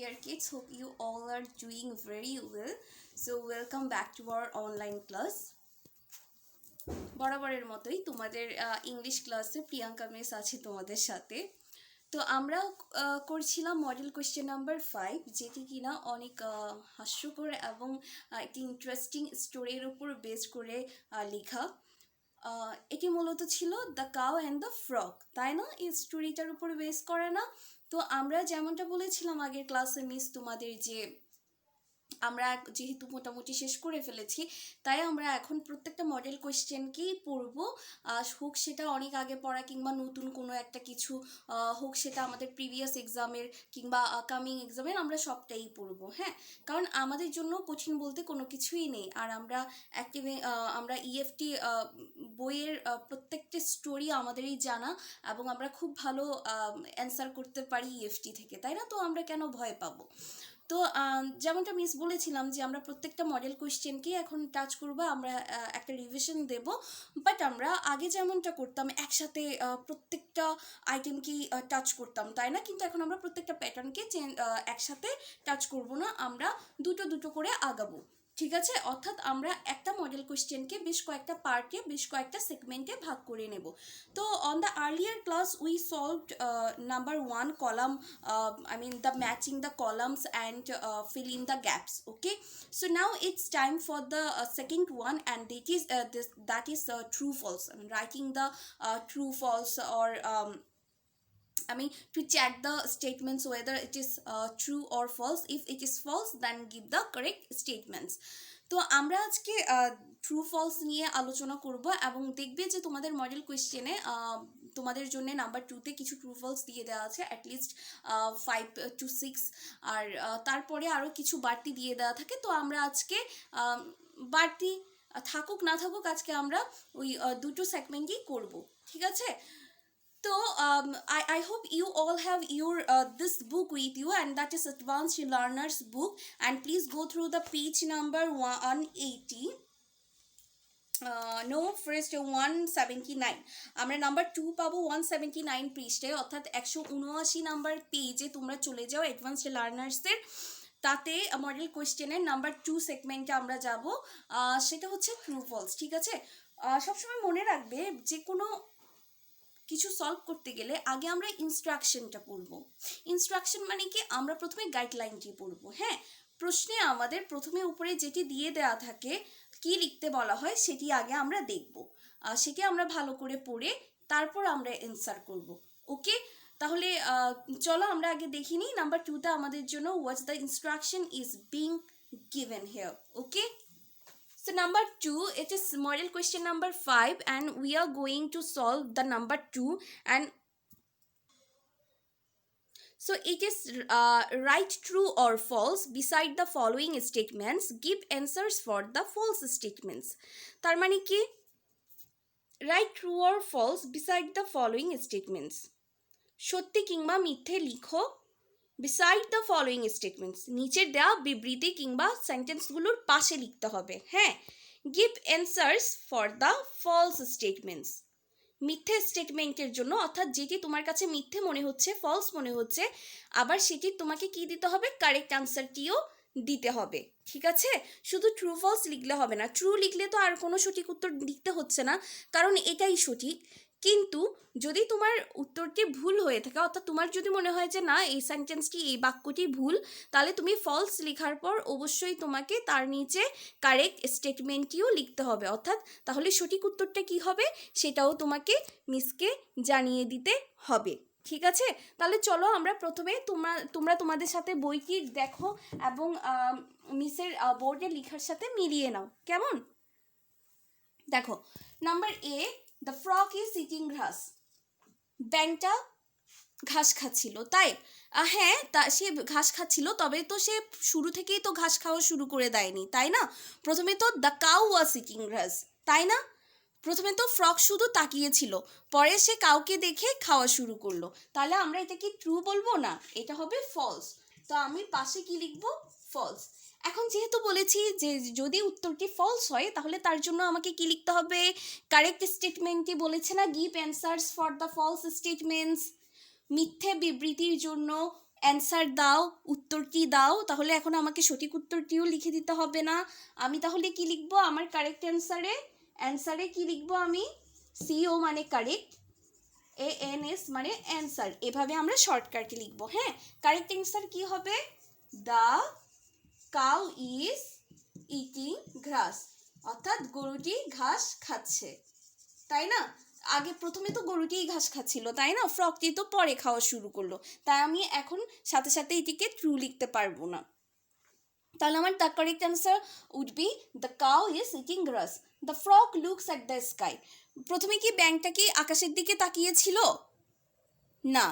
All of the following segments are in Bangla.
dear kids, hope you all are doing very well. So welcome back to our online class. বরাবরের মতোই তোমাদের ইংলিশ ক্লাসে প্রিয়াঙ্কা মিস আছে তোমাদের সাথে। তো আমরা করছিলাম মডেল কোয়েশ্চেন নাম্বার 5, যেটি কিনা অনেক হাস্যকর এবং একটি ইন্টারেস্টিং স্টোরির উপর বেস করে লেখা। এটি মূলত ছিল the cow and the frog, তাই না? এই স্টোরিটার উপর বেস করে না? তো আমরা যেমনটা বলেছিলাম আগের ক্লাসে মিস তোমাদের, যে আমরা যেহেতু মোটামুটি শেষ করে ফেলেছি, তাই আমরা এখন প্রত্যেকটা মডেল কোয়েশ্চেনকেই পড়ব, হোক সেটা অনেক আগে পড়া কিংবা নতুন কোনো একটা কিছু, হোক সেটা আমাদের প্রিভিয়াস এক্সামের কিংবা কামিং এক্সামের, আমরা সবটাই পড়ব। হ্যাঁ, কারণ আমাদের জন্য কঠিন বলতে কোনো কিছুই নেই। আর আমরা ইএফটি বইয়ের প্রত্যেকটা স্টোরি আমাদেরই জানা এবং আমরা খুব ভালো অ্যান্সার করতে পারি ইএফটি থেকে, তাই না? তো আমরা কেন ভয় পাবো? তো যেমনটা মিস বলেছিলাম যে আমরা প্রত্যেকটা মডেল কোয়েশ্চেনকেই এখন টাচ করবো, আমরা একটা রিভিশন দেব। বাট আমরা আগে যেমনটা করতাম একসাথে প্রত্যেকটা আইটেমকেই টাচ করতাম, তাই না? কিন্তু এখন আমরা প্রত্যেকটা প্যাটার্নকে একসাথে টাচ করব না, আমরা দুটো দুটো করে আগাবো। ঠিক আছে, অর্থাৎ আমরা একটা মডেল কোয়েশ্চেনকে বেশ কয়েকটা পার্টে, বেশ কয়েকটা সেগমেন্টে ভাগ করে নেব। তো on the earlier class we solved number 1 column, the matching the columns and fill in the gaps. Okay, so now it's time for the second one, and that is true false. Writing the true false, or to check the statements whether it is true or false. If it is false, then give the correct statements. তো আমরা আজকে ট্রু ফলস নিয়ে আলোচনা করব এবং দেখবে যে তোমাদের মডেল কোয়েশ্চেনে তোমাদের জন্য নাম্বার 2-তে কিছু ট্রু ফলস দিয়ে দেওয়া আছে, অ্যাটলিস্ট 5 to 6, আর তারপরে আরও কিছু বাড়তি দিয়ে দেওয়া থাকে। তো আমরা আজকে বাড়তি থাকুক না থাকুক, আজকে আমরা ওই দুটো সেগমেন্টই করব। ঠিক আছে? So I hope you all have your this book with you, and that is Advanced Learners book, and please go through the page number 180. No, first 179. আমরা নাম্বার 2 পাবো 179 পৃষ্ঠায়, অর্থাৎ 179 নাম্বার পেজে তোমরা চলে যাও অ্যাডভান্সড লার্নার্সের। তাতে মডেল কোয়েশ্চেনের নাম্বার 2 সেগমেন্টে আমরা যাব, সেটা হচ্ছে ট্রু ফলস। ঠিক আছে, সবসময় মনে রাখবে যে কোনো কিছু সলভ করতে গেলে আগে আমরা ইনস্ট্রাকশনটা পড়বো। ইনস্ট্রাকশন মানে কি? আমরা প্রথমে গাইডলাইনটি পড়বো। হ্যাঁ, প্রশ্নে আমাদের প্রথমে উপরে যেটি দিয়ে দেওয়া থাকে, কি লিখতে বলা হয়, সেটি আগে আমরা দেখব, সেটি আমরা ভালো করে পড়ে তারপর আমরা অ্যান্সার করব। ওকে, তাহলে চলো আমরা আগে দেখি নিই নাম্বার 2তে আমাদের জন্য what's the instruction is being given here. Okay, so number 2, it is model question number 5, and we are going to solve the number 2, and so it is write true or false beside the following statements, give answers for the false statements. তার মানে কি? write true or false beside the following statements, সত্যি কিংবা মিথ্যে লিখো beside the following statements, নিচের দেওয়া বিবৃতি কিংবা সেন্টেন্সগুলোর পাশে লিখতে হবে। হ্যাঁ, give answers for the false statements, মিথ্যে স্টেটমেন্টের জন্য, অর্থাৎ যেটি তোমার কাছে মিথ্যে মনে হচ্ছে, ফলস মনে হচ্ছে, আবার সেটি তোমাকে কি দিতে হবে? কারেক্ট আনসারটিও দিতে হবে। ঠিক আছে, শুধু ট্রু ফলস লিখলে হবে না। ট্রু লিখলে তো আর কোনো সঠিক উত্তর লিখতে হচ্ছে না, কারণ এটাই সঠিক। কিন্তু যদি তোমার উত্তরটি ভুল হয়ে থাকে, অর্থাৎ তোমার যদি মনে হয় যে না এই সেন্টেন্সটি, এই বাক্যটি ভুল, তাহলে তুমি ফলস লেখার পর অবশ্যই তোমাকে তার নিচে কারেক্ট স্টেটমেন্টটিও লিখতে হবে। অর্থাৎ তাহলে সঠিক উত্তরটা কি হবে সেটাও তোমাকে মিসকে জানিয়ে দিতে হবে। ঠিক আছে, তাহলে চলো আমরা প্রথমে তোমরা তোমাদের সাথে বইটি দেখো এবং মিসের বোর্ডে লেখার সাথে মিলিয়ে নাও। কেমন? দেখো, number A, the frog is eating grass. ব্যাঙটা ঘাস খাচ্ছিল, তাই? হ্যাঁ, সে ঘাস খাচ্ছিল, তবে তো সে শুরু থেকেই তো ঘাস খাওয়া শুরু করে দেয়নি, তাই না? প্রথমে তো the cow was eating grass, তাই না? প্রথমে তো ফ্রগ শুধু তাকিয়েছিল, পরে সে কাউকে দেখে খাওয়া শুরু করলো। তাহলে আমরা এটা কি ট্রু বলবো? না, এটা হবে ফলস। তো আমি পাশে কি লিখবো? ফলস। এখন যেহেতু বলেছি যে যদি উত্তরটি ফলস হয়, তাহলে তার জন্য আমাকে কি লিখতে হবে? কারেক্ট স্টেটমেন্টটি বলেছে না, give answers for the false statements. মিথ্যে বিবৃতির জন্য অ্যান্সার দাও, উত্তরটি দাও। তাহলে এখন আমাকে সঠিক উত্তরটিও লিখে দিতে হবে না। আমি তাহলে কি লিখবো আমার কারেক্ট অ্যান্সারে কি লিখবো আমি? CO মানে কারেক্ট, ANS মানে অ্যান্সার। এভাবে আমরা শর্টকাটে লিখবো। হ্যাঁ, কারেক্ট অ্যান্সার কি হবে? দ্য কাউ ইজ ইটিং ঘাস, অর্থাৎ গরুটি ঘাস খাচ্ছে, তাই না? আগে প্রথমে তো গরুটিই ঘাস খাচ্ছিল, তাই না? ফ্রকটি তো পরে খাওয়া শুরু করলো, তাই আমি এখন সাথে সাথে এটিকে ট্রু লিখতে পারবো না। তাহলে আমার the correct answer would be the cow is eating grass, the frog looks at the sky. প্রথমে কি ব্যাঙটা কি আকাশের দিকে তাকিয়েছিল? না,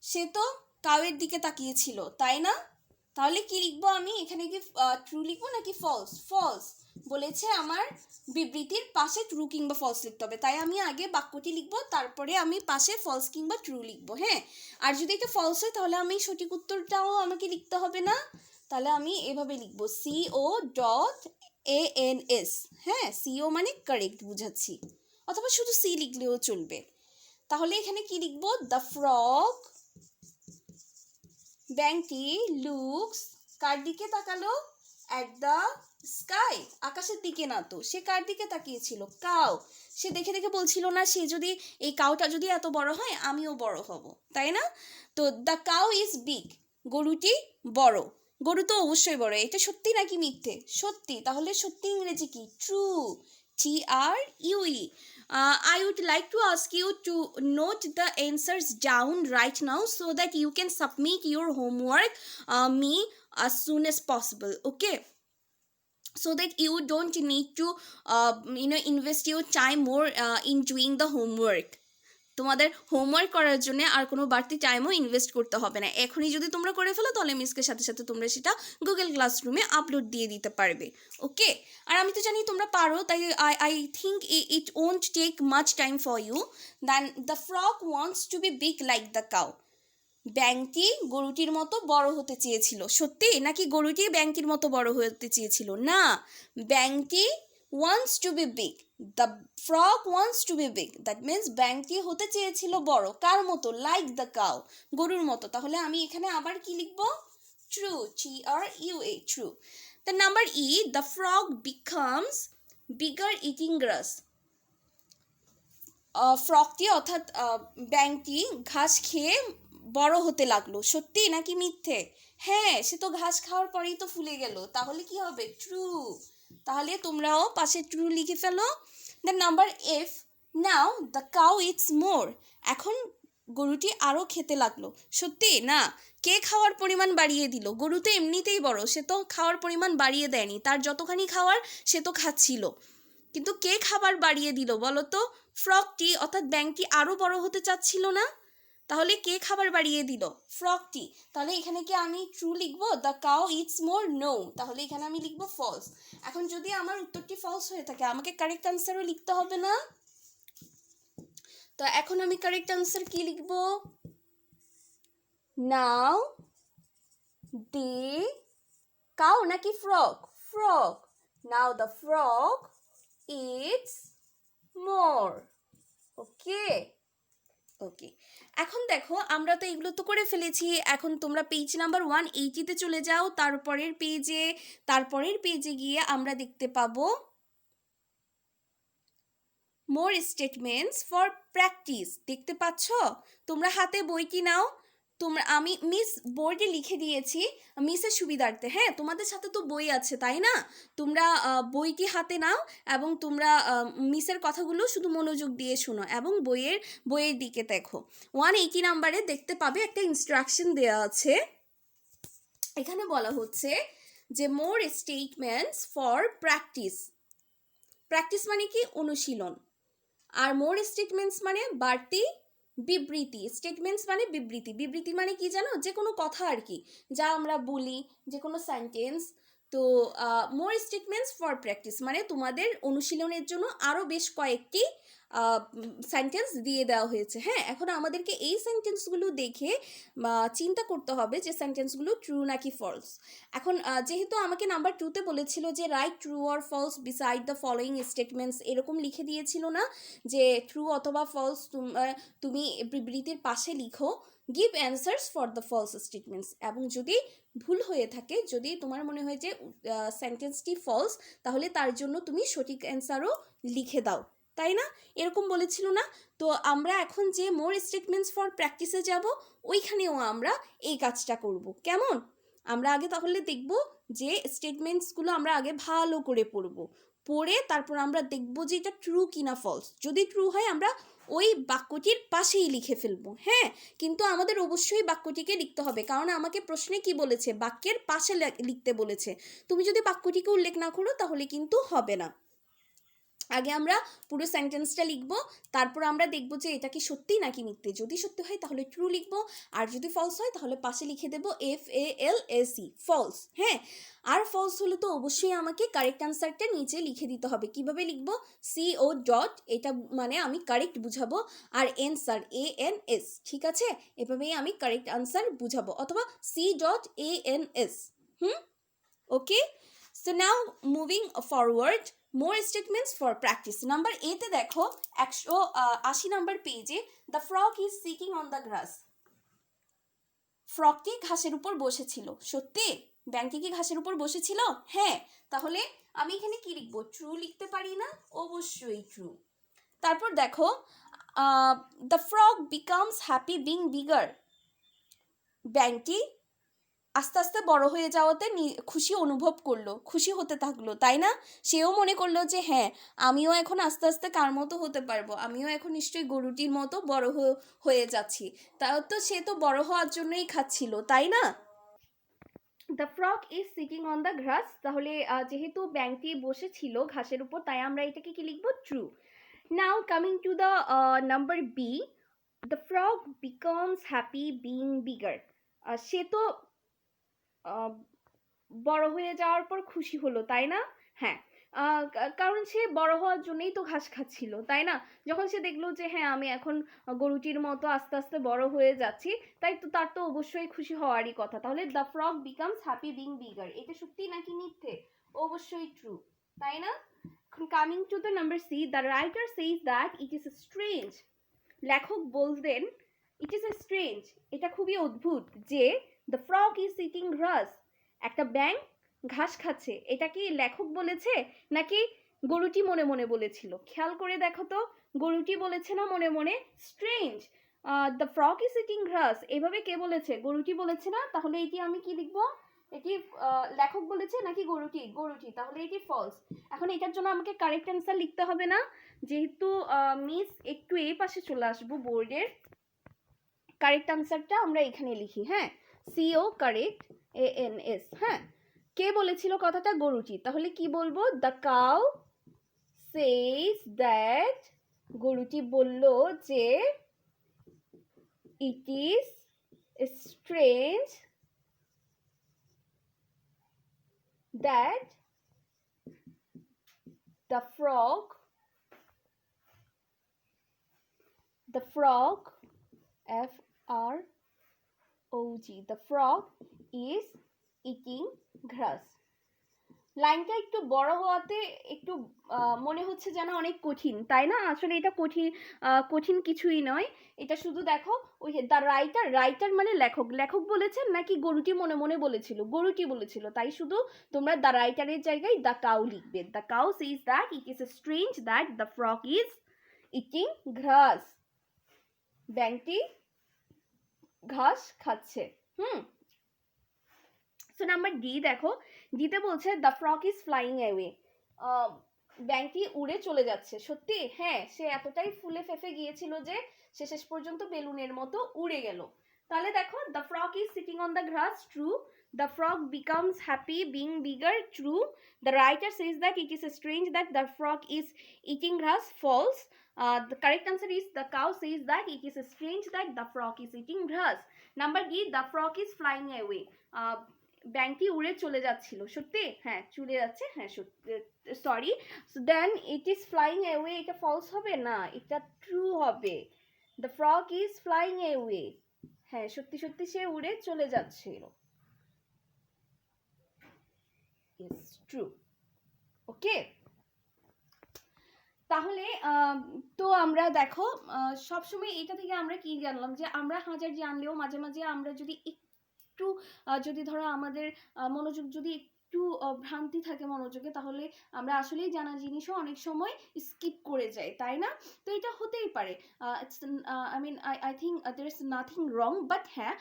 সে তো কাউয়ের দিকে তাকিয়েছিল, তাই না? তাহলে কি লিখবো আমি এখানে? কি ট্রু লিখবো নাকি ফলস? ফলস বলেছে আমার বিবৃতির পাশে ট্রু কিংবা ফলস লিখতে হবে, তাই আমি আগে বাক্যটি লিখবো, তারপরে আমি পাশে ফলস কিংবা ট্রু লিখবো। হ্যাঁ, আর যদি এটা ফলস হয় তাহলে আমি সঠিক উত্তরটাও আমাকে লিখতে হবে না। তাহলে আমি এভাবে লিখবো CO.ANS। হ্যাঁ, CO মানে কারেক্ট বুঝাচ্ছি, অথবা শুধু সি লিখলেও চলবে। তাহলে এখানে কি লিখবো? দ্য ফ্রগ, ব্যাংকটি লুকস, কার দিকে তাকালো? অ্যাট দ্য স্কাই, আকাশের দিকে না তো, সে কার দিকে তাকিয়েছিল? কাউ। সে দেখে দেখে বলছিল না, সে যদি এই কাউটা যদি এত বড় হয় আমিও বড় হব, তাই না? তো দ্য কাউ ইজ বিগ, গরুটি বড়। গরু তো অবশ্যই বড়। এটা সত্যি নাকি মিথ্যে? সত্যি। তাহলে সত্যি ইংরেজি কি? True, TRUE। I would like to ask you to note the answers down right now so that you can submit your homework me as soon as possible, okay? So that you don't need to invest your time more in doing the homework. তোমাদের হোমওয়ার্ক করার জন্য আর কোনো বাড়তি টাইমও ইনভেস্ট করতে হবে না। এখনই যদি তোমরা করে ফেলো তাহলে মিসকে সাথে সাথে তোমরা সেটা গুগল ক্লাসরুমে আপলোড দিয়ে দিতে পারবে, ওকে? আর আমি তো জানি তোমরা পারো, তাই I think it won't take much time for you. Then the frog wants to be big like the cow, ব্যাংকটি গরুটির মতো বড় হতে চেয়েছিল। সত্যি নাকি গরুটি ব্যাংকটির মতো বড় হতে চেয়েছিল? না, ব্যাংকটি wants to be big, the frog wants to be big, that means ব্যাংকটি হতে চেয়েছিল বড়, কার মতো? লাইক দ্য কাউ, গরুর মতো। তাহলে আমি এখানে আবার কি লিখবো? True, TRUE, true. The number E, the frog becomes bigger eating grass, ফ্রকটি অর্থাৎ ব্যাংকটি ঘাস খেয়ে বড় হতে লাগলো। সত্যি নাকি মিথ্যে? হ্যাঁ, সে তো ঘাস খাওয়ার পরেই তো ফুলে গেল, তাহলে কি হবে? ট্রু। তাহলে তোমরাও পাশে ট্রু লিখে ফেলো। The number F, now the cow eats more, এখন গরুটি আরও খেতে লাগলো। সত্যি না, কে খাওয়ার পরিমাণ বাড়িয়ে দিল? গরু তো এমনিতেই বড়, সে তো খাওয়ার পরিমাণ বাড়িয়ে দেয়নি, তার যতখানি খাওয়ার সে তো খাচ্ছিল, কিন্তু কে খাবার বাড়িয়ে দিল বলো তো? ফ্রকটি অর্থাৎ ব্যাংকটি আরও বড় হতে চাচ্ছিল না, তাহলে কে খাবার বাড়িয়ে দিল? ফ্রকটি। তাহলে এখানে কি আমি ট্রু লিখবো? The cow eats more? No, তাহলে এখানে আমি লিখবো ফলস। এখন যদি আমার উত্তরটি ফলস হয়ে থাকে আমাকে কারেক্ট আনসারও লিখতে হবে না? তো এখন আমি কারেক্ট আনসার কি লিখবো? নাও দে কাউ নাকি frog? Frog. Now the frog eats more, okay? Okay, এখন দেখো আমরা তো এগুলো তো করে ফেলেছি। এখন তোমরা পেজ নাম্বার 180-তে চলে যাও, তারপরের পেজে গিয়ে আমরা দেখতে পাবো মোর স্টেটমেন্টস ফর প্র্যাকটিস। দেখতে পাচ্ছ? তোমরা হাতে বইটি নাও। আমি মিস বোর্ডে লিখে দিয়েছি মিসের সুবিধার্থে। হ্যাঁ, তোমাদের সাথে তো বই আছে, তাই না? তোমরা বইটি হাতে নাও এবং তোমরা মিসের কথাগুলো শুধু মনোযোগ দিয়ে শোনো এবং বইয়ের দিকে দেখো। 180 নাম্বারে দেখতে পাবে একটা ইনস্ট্রাকশন দেওয়া আছে। এখানে বলা হচ্ছে যে মোর স্টেটমেন্টস ফর প্র্যাকটিস। প্র্যাকটিস মানে কি? অনুশীলন। আর মোর স্টেটমেন্টস মানে বাড়তি বিবৃতি। স্টেটমেন্টস মানে বিবৃতি। বিবৃতি মানে কি জানো? যে কোনো কথা আর কি, যা আমরা বলি, যে কোনো সেন্টেন্স। তো মোর স্টেটমেন্টস ফর প্র্যাকটিস মানে তোমাদের অনুশীলনের জন্য আরও বেশ কয়েকটি সেন্টেন্স দিয়ে দেওয়া হয়েছে। হ্যাঁ, এখন আমাদেরকে এই সেন্টেন্সগুলো দেখে চিন্তা করতে হবে যে সেন্টেন্সগুলো ট্রু নাকি ফলস। এখন যেহেতু আমাকে নাম্বার 2-তে বলেছিল যে right true or false beside the following statements, এরকম লিখে দিয়েছিল না যে ট্রু অথবা ফলস তুমি বিবৃতির পাশে লিখো। Give answers for the false statements. এবং যদি ভুল হয়ে থাকে, যদি তোমার মনে হয় যে সেন্টেন্সটি ফলস, তাহলে তার জন্য তুমি সঠিক অ্যান্সারও লিখে দাও, তাই না? এরকম বলেছিল না? তো আমরা এখন যে মোর স্টেটমেন্টস ফর প্র্যাকটিসে যাব, ওইখানেও আমরা এই কাজটা করব। কেমন? আমরা আগে তাহলে দেখব যে স্টেটমেন্টসগুলো আমরা আগে ভালো করে পড়ব, পড়ে তারপর আমরা দেখব যে এটা ট্রু কিনা ফলস। যদি ট্রু হয় আমরা ওই বাক্যটির পাশেই লিখে ফেলবো, হ্যাঁ। কিন্তু আমাদের অবশ্যই বাক্যটিকে লিখতে হবে, কারণ আমাকে প্রশ্নে কি বলেছে, বাক্যের পাশে লিখতে বলেছে। তুমি যদি বাক্যটিকে উল্লেখ না করো তাহলে কিন্তু হবে না। আগে আমরা পুরো সেন্টেন্সটা লিখব, তারপর আমরা দেখব যে এটা কি সত্যি নাকি মিথ্যে। যদি সত্যি হয় তাহলে ট্রু লিখব, আর যদি ফলস হয় তাহলে পাশে লিখে দেব FALSE, ফলস, হ্যাঁ। আর ফলস হলে তো অবশ্যই আমাকে কারেক্ট আনসারটা নিচে লিখে দিতে হবে। কিভাবে লিখব? CO ডট, এটা মানে আমি কারেক্ট বুঝাবো, আর অ্যান্সার ANS, ঠিক আছে? এভাবেই আমি কারেক্ট আনসার বুঝাবো, অথবা C.ANS। Okay, so now moving forward, more statements for practice. Number এতে দেখো 180 নাম্বার পেজে, the frog is sitting on the grass. ফ্রগটি ঘাসের উপর বসেছিল। সত্যি? ব্যাংকটি কি ঘাসের উপর বসেছিল? হ্যাঁ। তাহলে আমি এখানে কি লিখবো? ট্রু লিখতে পারি না? অবশ্যই ট্রু। তারপর দেখো, the frog becomes happy being bigger. ব্যাংকটি আস্তে আস্তে বড় হয়ে যাওয়াতে খুশি অনুভব করলো, খুশি হতে থাকলো, তাই না? সেও মনে করলো যে হ্যাঁ, আমিও এখন আস্তে আস্তে কার মতো হতে পারবো, আমিও এখন নিশ্চয়ই গরুটির মতো বড় হয়ে যাচ্ছি। তাও তো সে তো বড় হওয়ার জন্যই খাচ্ছিল, তাই না? The frog is sitting on the grass, তাহলে যেহেতু ব্যাংকটি বসেছিল ঘাসের উপর, তাই আমরা এটাকে কি লিখবো? True. Now coming to the number B, the frog becomes happy being bigger. সে তো বড় হয়ে যাওয়ার পর খুশি হলো, তাই না? হ্যাঁ, কারণ সে বড় হওয়ার জন্যই তো ঘাস খাচ্ছিল, তাই না? যখন সে দেখলো যে হ্যাঁ, আমি এখন গরুটির মতো আস্তে আস্তে বড় হয়ে যাচ্ছি, তাই তো তার তো অবশ্যই খুশি হওয়ারই কথা। তাহলে the frog becomes happy being bigger, এটা সত্যি নাকি মিথ্যে? অবশ্যই ট্রু, তাই না? Coming to the number C, the writer says that it is strange. লেখক বলতেন ইট ইজ স্ট্রেঞ্জ, এটা খুবই অদ্ভুত যে the frog is eating grass, একটা ব্যাঙ ঘাস খাচ্ছে। এটা কি লেখক বলেছে নাকি গরুটি মনে মনে বলেছিল? খেয়াল করে দেখো তো, গরুটি বলেছে না মনে মনে? Strange, the frog is eating grass, এভাবে কে বলেছে? গরুটি বলেছে না? তাহলে এটি আমি কি লিখবো? এটি লেখক বলেছে নাকি গরুটি? গরুটি, তাহলে এটি ফলস। এখন এটার জন্য আমাকে কারেক্ট অ্যান্সার লিখতে হবে না? যেহেতু মিস একটু এই পাশে চলে আসবো বোর্ডের, কারেক্ট আনসারটা আমরা এখানে লিখি, হ্যাঁ। CO কারেক্ট, ANS, হ্যাঁ। কে বলেছিল কথাটা? গরুটি। তাহলে কি বলবো? দ্য কাউ সেজ দ্যাট, গরুটি বলল যে ইট is strange that the frog FROG, the frog is eating grass. লাইনটা একটু বড় হওয়াতে একটু মনে হচ্ছে যেন অনেক কঠিন, তাই না? আসলে এটা কঠিন কিছুই নয়। এটা শুধু দেখো, ওই দ্য রাইটার মানে লেখক, লেখক বলেছেন নাকি গরুটি মনে মনে বলেছিল? গরুটি বলেছিল, তাই শুধু তোমরা দ্য রাইটারের জায়গায় দ্য কাউ লিখবে। The cow says that it is strange that the frog is eating grass, ব্যাংকটি ঘাস খাচ্ছে। সো নাম্বার ডি দেখো, ডিতে বলছে the frog is flying away, ব্যাংকটি উড়ে চলে যাচ্ছে। সত্যি? হ্যাঁ, সে এতটাই ফুলে ফেঁপে গিয়েছিল যে সে শেষ পর্যন্ত বেলুনের মতো উড়ে গেল। তাহলে দেখো, the frog is sitting on the grass, true. The frog becomes happy being bigger, true. The writer says that it is strange that the frog is eating grass, false. The correct answer is the cow says that it is strange that the frog is eating grass. Number D, the frog is flying away. ব্যাংকটি উড়ে চলে যাচ্ছিল। সত্যি? হ্যাঁ, চলে যাচ্ছে, হ্যাঁ সত্যি, sorry. Then it is flying away, এটা ফলস হবে না, এটা ট্রু হবে। The frog is flying away, হ্যাঁ সত্যি সত্যি সে উড়ে চলে যাচ্ছিল। It's true. ওকে, তাহলে তো আমরা দেখো সবসময় এটা থেকে আমরা কি জানলাম যে আমরা হাজার জানলেও মাঝে মাঝে আমরা যদি একটু যদি ধরো আমাদের মনোযোগ যদি একটু ভ্রান্তি থাকে মনোযোগে, তাহলে আমরা আসলেই জানা জিনিসও অনেক সময় স্কিপ করে যাই, তাই না? তো এটা হতেই পারে। I mean I think there is nothing wrong, but হ্যাঁ,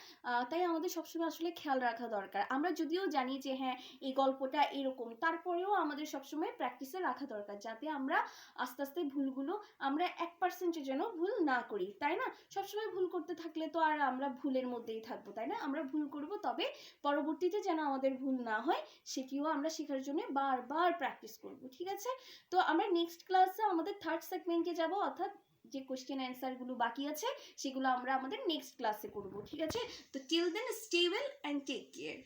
তাই আমাদের সবসময় আসলে খেয়াল রাখা দরকার। আমরা যদিও জানি যে হ্যাঁ এই গল্পটা এরকম, তারপরেও আমাদের সবসময় প্র্যাকটিসে রাখা দরকার, যাতে আমরা আস্তে আস্তে ভুলগুলো আমরা 1% যেন ভুল না করি, তাই না? সবসময় ভুল করতে থাকলে তো আর আমরা ভুলের মধ্যেই থাকবো, তাই না? আমরা ভুল করব, তবে পরবর্তীতে যেন আমাদের ভুল না হয় সেটিও আমরা শেখার জন্য বারবার প্র্যাকটিস করব, ঠিক আছে? তো আমরা নেক্সট ক্লাসে আমাদের থার্ড সেগমেন্টে যাব, অর্থাৎ যে কোশ্চেন অ্যান্সারগুলো বাকি আছে সেগুলো আমরা আমাদের নেক্সট ক্লাসে করব, ঠিক আছে? তো till then stay well and take care.